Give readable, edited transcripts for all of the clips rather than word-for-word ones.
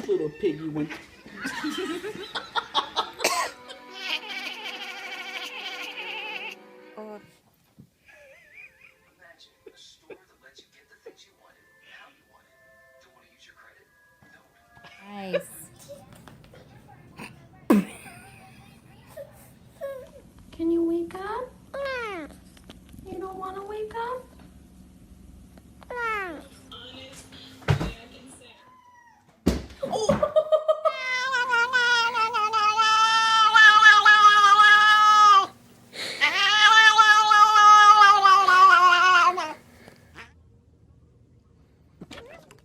Little piggy one. Oh. Imagine a store that lets you get the things you wanted, how you wanted. Don't want to use your credit? No. Nice. Can you wake up? You don't want to wake up?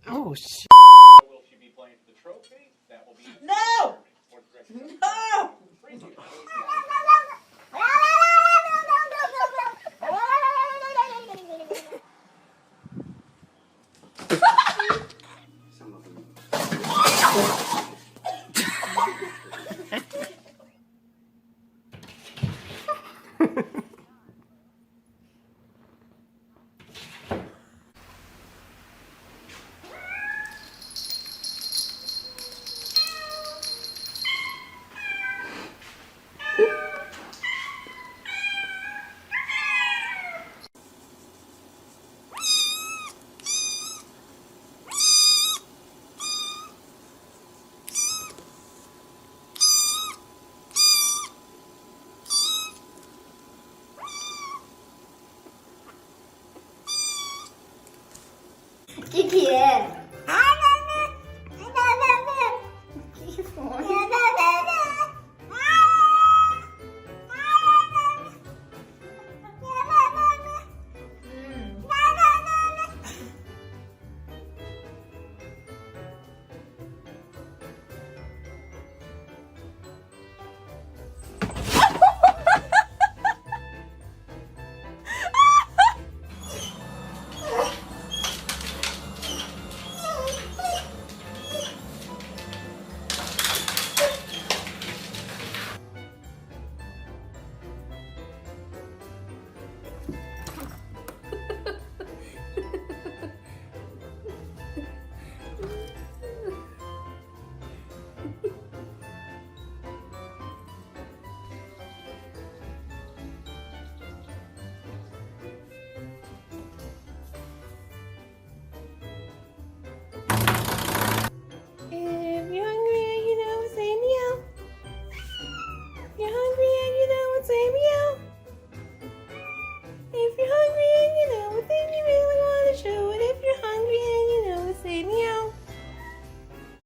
Oh shit. Will she be playing for the trophy? That will be No! No! Some of them. Kiki. If you're hungry and you don't say meow. You're hungry and you don't say meow.